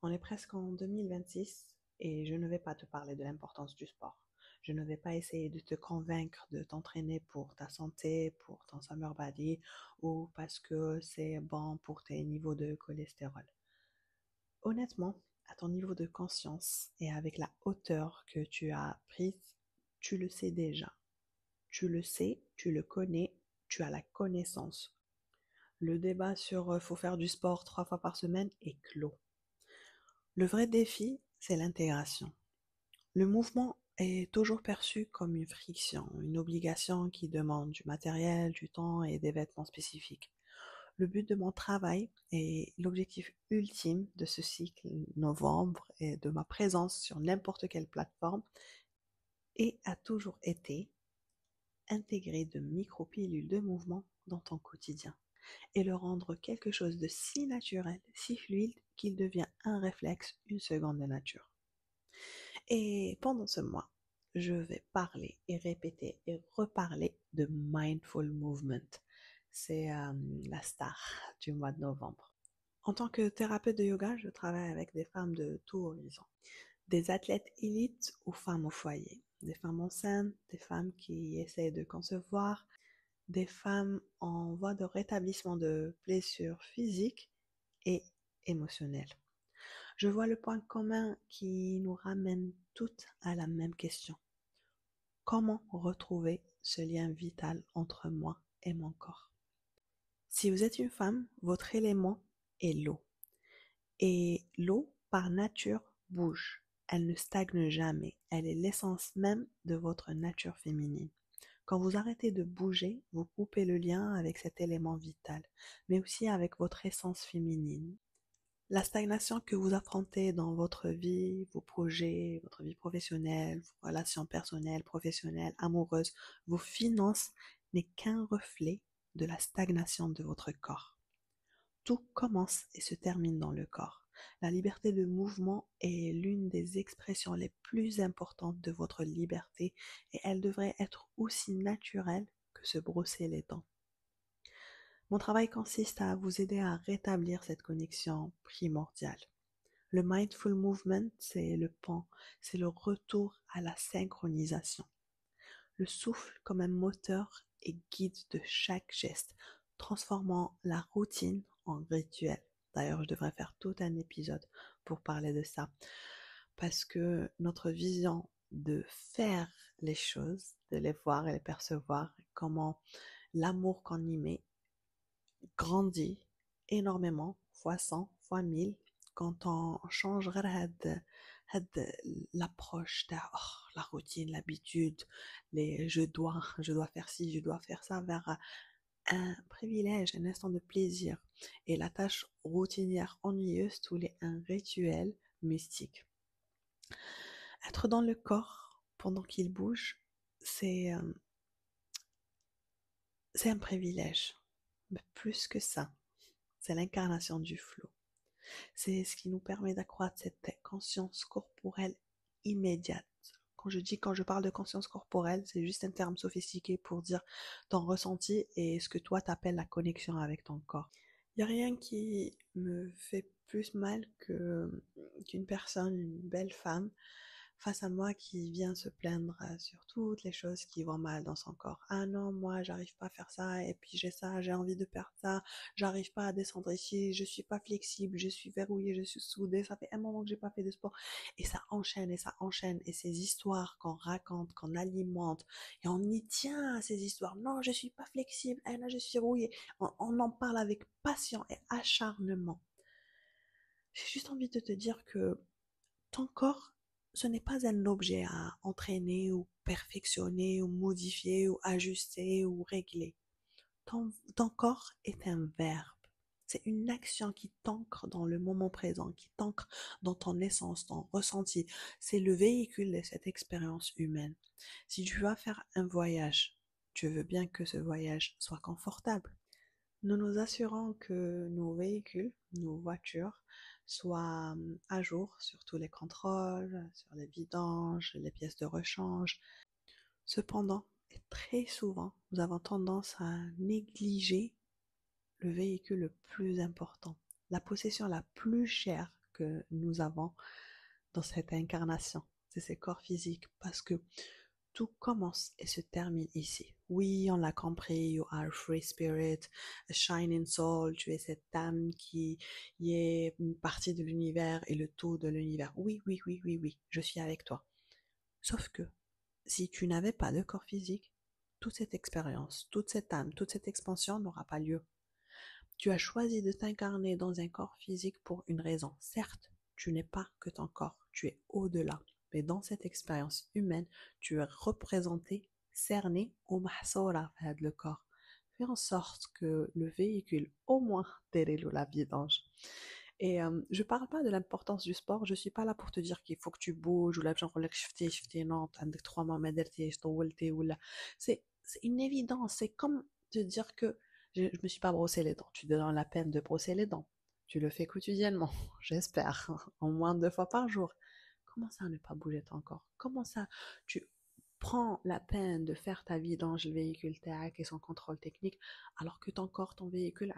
On est presque en 2026 et je ne vais pas te parler de l'importance du sport. Je ne vais pas essayer de te convaincre de t'entraîner pour ta santé, pour ton summer body ou parce que c'est bon pour tes niveaux de cholestérol. Honnêtement, à ton niveau de conscience et avec la hauteur que tu as prise, tu le sais déjà. Tu le sais, tu le connais, tu as la connaissance. Le débat sur faut faire du sport 3 fois par semaine est clos. Le vrai défi, c'est l'intégration. Le mouvement est toujours perçu comme une friction, une obligation qui demande du matériel, du temps et des vêtements spécifiques. Le but de mon travail et l'objectif ultime de ce cycle novembre et de ma présence sur n'importe quelle plateforme et a toujours été intégrer de micro-pilules de mouvement dans ton quotidien et le rendre quelque chose de si naturel, si fluide qu'il devient un réflexe, une seconde de nature. Et pendant ce mois, je vais parler et répéter et reparler de Mindful Movement. C'est la star du mois de novembre. En tant que thérapeute de yoga, je travaille avec des femmes de tout horizon. Des athlètes élites ou femmes au foyer. Des femmes enceintes, des femmes qui essayent de concevoir, des femmes en voie de rétablissement de blessures physiques et émotionnelles. Je vois le point commun qui nous ramène toutes à la même question. Comment retrouver ce lien vital entre moi et mon corps? Si vous êtes une femme, votre élément est l'eau. Et l'eau, par nature, bouge. Elle ne stagne jamais. Elle est l'essence même de votre nature féminine. Quand vous arrêtez de bouger, vous coupez le lien avec cet élément vital, mais aussi avec votre essence féminine. La stagnation que vous affrontez dans votre vie, vos projets, votre vie professionnelle, vos relations personnelles, professionnelles, amoureuses, vos finances, n'est qu'un reflet de la stagnation de votre corps. Tout commence et se termine dans le corps. La liberté de mouvement est l'une des expressions les plus importantes de votre liberté et elle devrait être aussi naturelle que se brosser les dents. Mon travail consiste à vous aider à rétablir cette connexion primordiale. Le mindful movement, c'est le pont, c'est le retour à la synchronisation. Le souffle comme un moteur et guide de chaque geste, transformant la routine en rituel. D'ailleurs, je devrais faire tout un épisode pour parler de ça. Parce que notre vision de faire les choses, de les voir et les percevoir, comment l'amour qu'on y met grandit énormément, fois 100, fois 1000, quand on change l'approche de la routine, l'habitude, je dois faire ci, je dois faire ça, vers un privilège, un instant de plaisir. Et la tâche routinière ennuyeuse, tous les un rituel mystique. Être dans le corps pendant qu'il bouge, c'est un privilège. Mais plus que ça, c'est l'incarnation du flow. C'est ce qui nous permet d'accroître cette conscience corporelle immédiate. Quand je parle de conscience corporelle, c'est juste un terme sophistiqué pour dire ton ressenti et ce que toi t'appelles la connexion avec ton corps. Il n'y a rien qui me fait plus mal qu'une personne, une belle femme, face à moi qui vient se plaindre sur toutes les choses qui vont mal dans son corps. Ah non, moi j'arrive pas à faire ça, et puis j'ai ça, j'ai envie de perdre ça, j'arrive pas à descendre ici, je suis pas flexible, je suis verrouillée, je suis soudée, ça fait un moment que j'ai pas fait de sport. Et ça enchaîne, et ces histoires qu'on raconte, qu'on alimente, et on y tient à ces histoires. Non, je suis pas flexible, ah non, je suis rouillée. On en parle avec passion et acharnement. J'ai juste envie de te dire que ton corps, ce n'est pas un objet à entraîner ou perfectionner ou modifier ou ajuster ou régler. Ton corps est un verbe. C'est une action qui t'ancre dans le moment présent, qui t'ancre dans ton essence, ton ressenti. C'est le véhicule de cette expérience humaine. Si tu vas faire un voyage, tu veux bien que ce voyage soit confortable. Nous nous assurons que nos véhicules, nos voitures, soient à jour sur tous les contrôles, sur les vidanges, les pièces de rechange. Cependant, et très souvent, nous avons tendance à négliger le véhicule le plus important, la possession la plus chère que nous avons dans cette incarnation, c'est ces corps physiques, parce que tout commence et se termine ici. Oui, on l'a compris, you are a free spirit, a shining soul, tu es cette âme qui est une partie de l'univers et le tout de l'univers. Oui, oui, oui, oui, oui, je suis avec toi. Sauf que si tu n'avais pas de corps physique, toute cette expérience, toute cette âme, toute cette expansion n'aura pas lieu. Tu as choisi de t'incarner dans un corps physique pour une raison. Certes, tu n'es pas que ton corps, tu es au-delà. Mais dans cette expérience humaine, tu es représenté, cerné au mahsoura, le corps. Fais en sorte que le véhicule, au moins, t'aide la vidange. Et je parle pas de l'importance du sport, je suis pas là pour te dire qu'il faut que tu bouges, ou là, genre, non, t'as 3 mois, c'est une évidence, c'est comme te dire que je me suis pas brossé les dents. Tu te donnes la peine de brosser les dents. Tu le fais quotidiennement, j'espère, en moins de 2 fois par jour. Comment ça ne pas bouger ton corps? Comment ça tu prends la peine de faire ta vidange, le véhicule TAC et son contrôle technique, alors que ton corps, ton véhicule,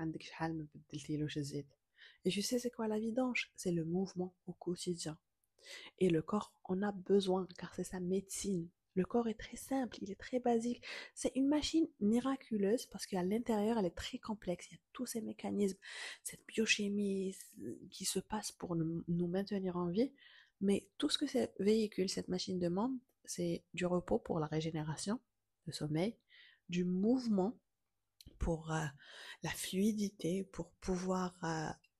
et tu sais c'est quoi la vidange? C'est le mouvement au quotidien. Et le corps en a besoin, car c'est sa médecine. Le corps est très simple, il est très basique. C'est une machine miraculeuse parce qu'à l'intérieur, elle est très complexe. Il y a tous ces mécanismes, cette biochimie qui se passe pour nous maintenir en vie. Mais tout ce que ce véhicule, cette machine demande, c'est du repos pour la régénération, le sommeil, du mouvement pour la fluidité, pour pouvoir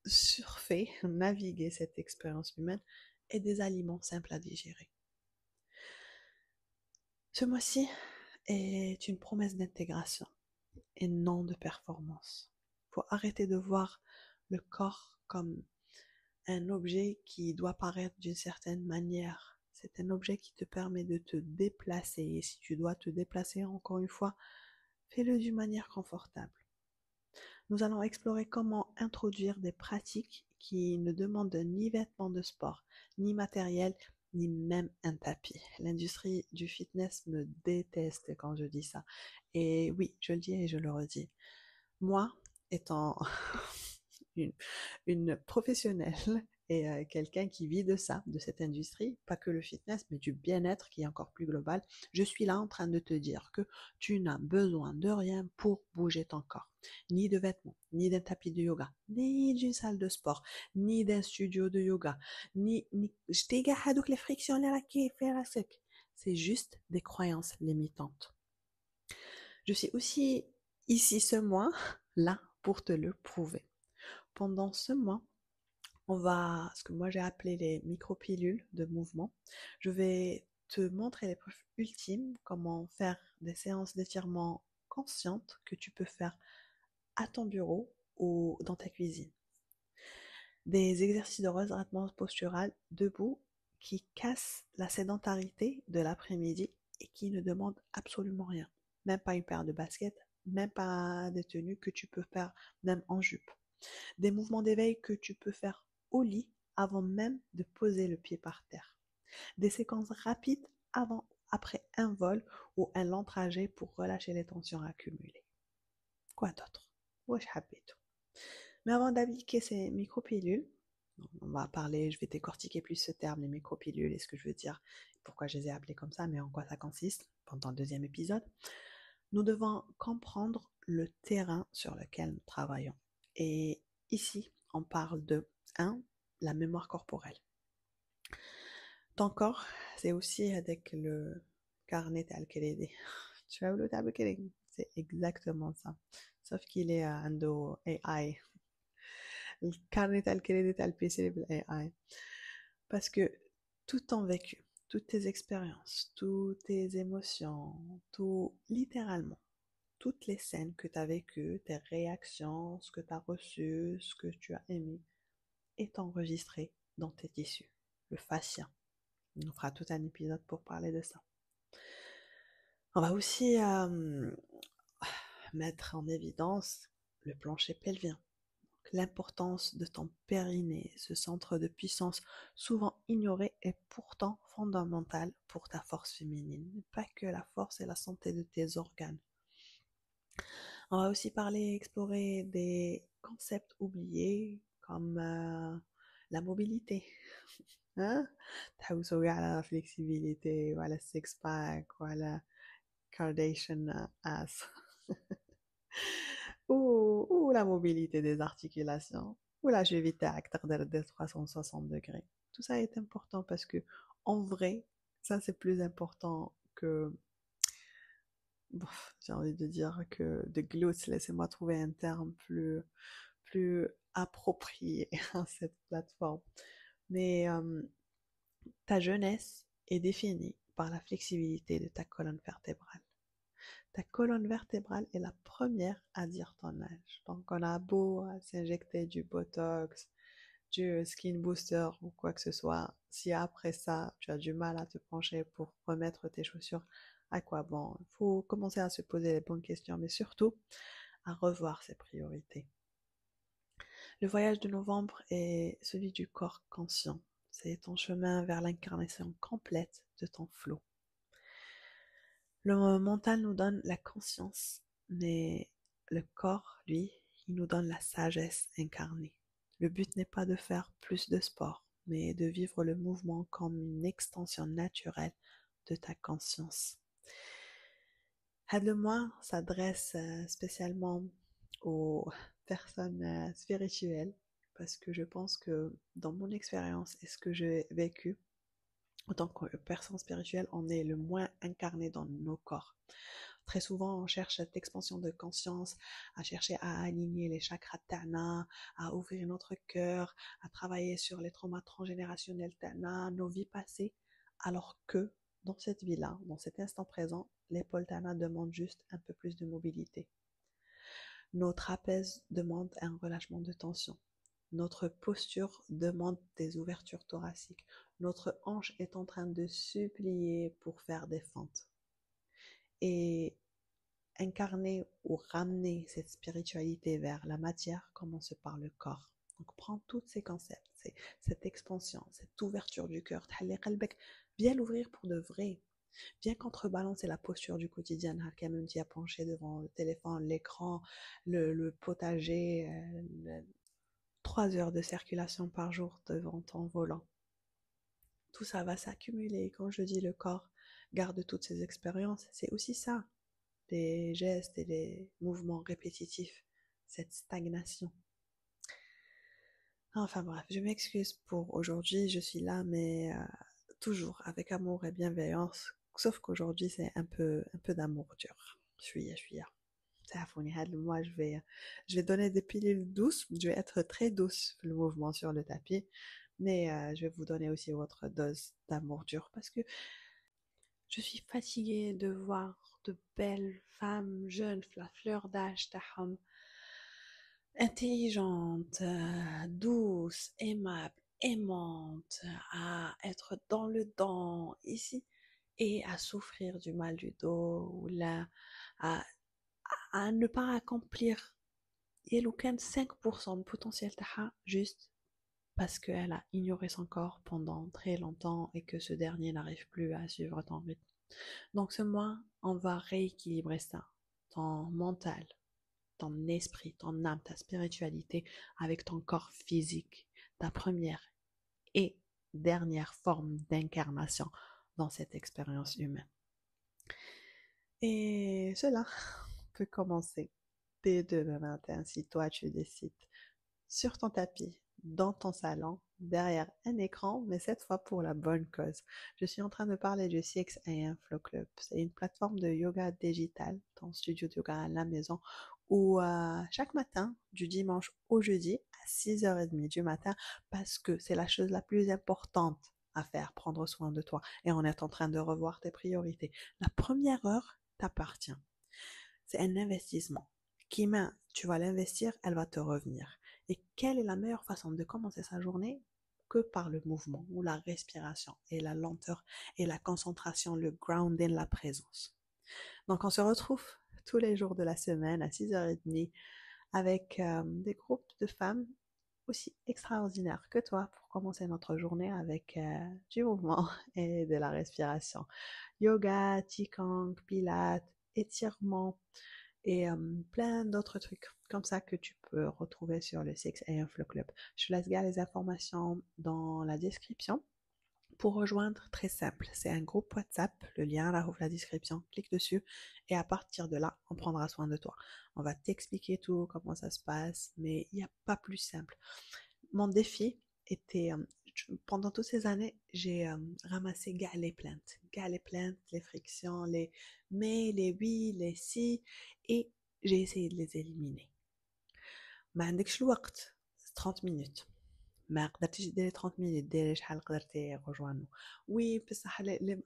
surfer, naviguer cette expérience humaine et des aliments simples à digérer. Ce mois-ci est une promesse d'intégration et non de performance. Il faut arrêter de voir le corps comme un objet qui doit paraître d'une certaine manière. C'est un objet qui te permet de te déplacer et si tu dois te déplacer encore une fois, fais-le d'une manière confortable. Nous allons explorer comment introduire des pratiques qui ne demandent ni vêtements de sport, ni matériel, ni même un tapis. L'industrie du fitness me déteste quand je dis ça. Et oui, je le dis et je le redis. Moi, étant une, une professionnelle et quelqu'un qui vit de ça, de cette industrie, pas que le fitness, mais du bien-être qui est encore plus global, je suis là en train de te dire que tu n'as besoin de rien pour bouger ton corps. Ni de vêtements, ni d'un tapis de yoga, ni d'une salle de sport, ni d'un studio de yoga, ni les frictions c'est juste des croyances limitantes. Je suis aussi ici ce mois, là, pour te le prouver. Pendant ce mois, on va, ce que moi j'ai appelé les micro-pilules de mouvement, je vais te montrer les preuves ultimes, comment faire des séances d'étirement conscientes que tu peux faire à ton bureau ou dans ta cuisine. Des exercices de retraitement postural debout qui cassent la sédentarité de l'après-midi et qui ne demandent absolument rien. Même pas une paire de baskets, même pas des tenues que tu peux faire même en jupe. Des mouvements d'éveil que tu peux faire au lit avant même de poser le pied par terre. Des séquences rapides avant, après un vol ou un long trajet pour relâcher les tensions accumulées. Quoi d'autre? Wesh habitu. Mais avant d'appliquer ces micropilules, on va parler, je vais décortiquer plus ce terme, les micropilules et ce que je veux dire, pourquoi je les ai appelées comme ça, mais en quoi ça consiste pendant le 2e épisode. Nous devons comprendre le terrain sur lequel nous travaillons. Et ici, on parle de 1. La mémoire corporelle. Ton corps, c'est aussi avec le carnet al-Keledi. Tu vois le tableau Keledi? C'est exactement ça. Sauf qu'il est ando AI. Le carnet al-Keledi al-PC AI. Parce que tout ton vécu, toutes tes expériences, toutes tes émotions, tout, littéralement, toutes les scènes que tu as vécues, tes réactions, ce que tu as reçu, ce que tu as aimé, est enregistré dans tes tissus, le fascia. On fera tout un épisode pour parler de ça. On va aussi mettre en évidence le plancher pelvien, l'importance de ton périnée, ce centre de puissance souvent ignoré et pourtant fondamental pour ta force féminine, pas que la force et la santé de tes organes. On va aussi explorer des concepts oubliés comme la mobilité. Hein? تحوسوا كاع على flexibilité وعلى six pack وعلى Kardashian ass. ou la mobilité des articulations ou la cheville à تقدر دير 360 degrés. Tout ça est important parce que en vrai, ça c'est plus important que j'ai envie de dire que de glutes. Laissez-moi trouver un terme plus approprié à cette plateforme. Mais ta jeunesse est définie par la flexibilité de ta colonne vertébrale. Ta colonne vertébrale est la première à dire ton âge. Donc, on a beau s'injecter du Botox, du skin booster ou quoi que ce soit. Si après ça, tu as du mal à te pencher pour remettre tes chaussures, à quoi bon? Il faut commencer à se poser les bonnes questions, mais surtout à revoir ses priorités. Le voyage de novembre est celui du corps conscient. C'est ton chemin vers l'incarnation complète de ton flot. Le mental nous donne la conscience, mais le corps, lui, il nous donne la sagesse incarnée. Le but n'est pas de faire plus de sport, mais de vivre le mouvement comme une extension naturelle de ta conscience. Had-le-moi s'adresse spécialement aux personnes spirituelles, parce que je pense que dans mon expérience et ce que j'ai vécu, en tant que personne spirituelle, on est le moins incarné dans nos corps. Très souvent, on cherche cette expansion de conscience, à chercher à aligner les chakras Tana, à ouvrir notre cœur, à travailler sur les traumas transgénérationnels Tana, nos vies passées, alors que dans cette vie-là, dans cet instant présent, l'épaule Tana demande juste un peu plus de mobilité. Nos trapèzes demandent un relâchement de tension. Notre posture demande des ouvertures thoraciques. Notre hanche est en train de supplier pour faire des fentes. Et incarner ou ramener cette spiritualité vers la matière commence par le corps. Donc prends tous ces concepts, cette expansion, cette ouverture du cœur, viens l'ouvrir pour de vrai. Viens contrebalancer la posture du quotidien, même tu as penché devant le téléphone, l'écran, le potager, 3 heures de circulation par jour devant ton volant. Tout ça va s'accumuler. Quand je dis le corps garde toutes ces expériences, c'est aussi ça. Les gestes et les mouvements répétitifs, cette stagnation. Enfin bref, je m'excuse pour aujourd'hui, je suis là, mais toujours avec amour et bienveillance, sauf qu'aujourd'hui c'est un peu d'amour dur. Je suis là. Moi, je vais donner des pilules douces, je vais être très douce le mouvement sur le tapis, mais je vais vous donner aussi votre dose d'amour dur parce que je suis fatiguée de voir de belles femmes jeunes, la fleur d'âge, intelligentes, douces, aimables, aimantes, à être dans le dent ici et à souffrir du mal du dos ou là, à ne pas accomplir 5% de potentiel juste parce qu'elle a ignoré son corps pendant très longtemps et que ce dernier n'arrive plus à suivre ton rythme. Donc ce mois, on va rééquilibrer ça, ton mental, ton esprit, ton âme, ta spiritualité avec ton corps physique, ta première et dernière forme d'incarnation dans cette expérience humaine. Et cela peut commencer dès demain matin si toi tu décides sur ton tapis, dans ton salon, derrière un écran, mais cette fois pour la bonne cause. Je suis en train de parler du 6 AM Flow Club. C'est une plateforme de yoga digital, ton studio de yoga à la maison, où chaque matin, du dimanche au jeudi, à 6h30 du matin, parce que c'est la chose la plus importante à faire, prendre soin de toi. Et on est en train de revoir tes priorités. La première heure t'appartient. C'est un investissement. Tu vas l'investir, elle va te revenir. Et quelle est la meilleure façon de commencer sa journée que par le mouvement ou la respiration et la lenteur et la concentration, le grounding, la présence. Donc on se retrouve tous les jours de la semaine à 6h30 avec des groupes de femmes aussi extraordinaires que toi pour commencer notre journée avec du mouvement et de la respiration. Yoga, Qigong, Pilates, étirements, et plein d'autres trucs comme ça que tu peux retrouver sur le 6 AM Flow Club. Je te laisse garder les informations dans la description. Pour rejoindre, très simple, c'est un groupe WhatsApp, le lien là ouvre la description, clique dessus et à partir de là, on prendra soin de toi. On va t'expliquer tout, comment ça se passe, mais il n'y a pas plus simple. Mon défi était, pendant toutes ces années, j'ai ramassé gars les plaintes, les frictions, les mais, les oui, les si, et j'ai essayé de les éliminer. ما عندكش الوقت 30 minutes. ما قدرتيش ديري 30 مينيت ديري شحال قدرتي rejoindre. Oui, بصح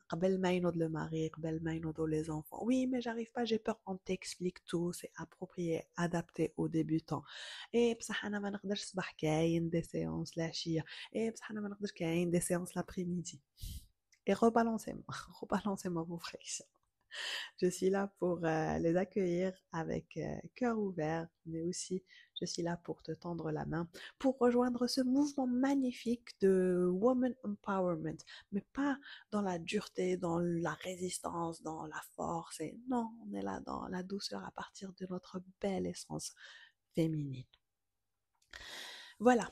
قبل ما ينوض لو ماري قبل ما ينوضوا les enfants. Oui, mais j'arrive pas, j'ai peur. On t'explique tout, c'est approprié, adapté aux débutants. Et بصح انا ما نقدرش الصباح كاين des séances العشية. Et بصح انا ما نقدرش كاين des séances l'après-midi. Et rebalancez-moi, rebalancez-moi vos frictions. Je suis là pour les accueillir avec cœur ouvert, mais aussi je suis là pour te tendre la main, pour rejoindre ce mouvement magnifique de Woman Empowerment, mais pas dans la dureté, dans la résistance, dans la force. Et non, on est là dans la douceur à partir de notre belle essence féminine. Voilà.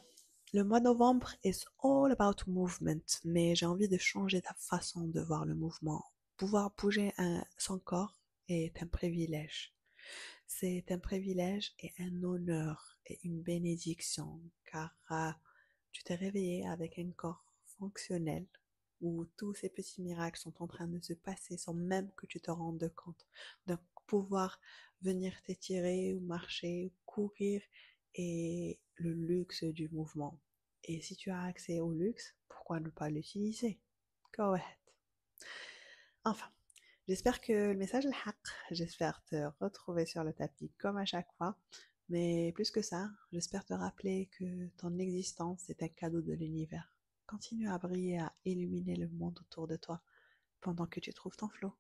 Le mois de novembre is all about movement, mais j'ai envie de changer ta façon de voir le mouvement. Pouvoir bouger son corps est un privilège. C'est un privilège et un honneur et une bénédiction, car tu t'es réveillé avec un corps fonctionnel où tous ces petits miracles sont en train de se passer sans même que tu te rendes compte. Donc pouvoir venir t'étirer ou marcher, ou courir est le luxe du mouvement. Et si tu as accès au luxe, pourquoi ne pas l'utiliser? Go ahead. Enfin, j'espère que le message est haq. J'espère te retrouver sur le tapis comme à chaque fois. Mais plus que ça, j'espère te rappeler que ton existence est un cadeau de l'univers. Continue à briller, à illuminer le monde autour de toi pendant que tu trouves ton flow.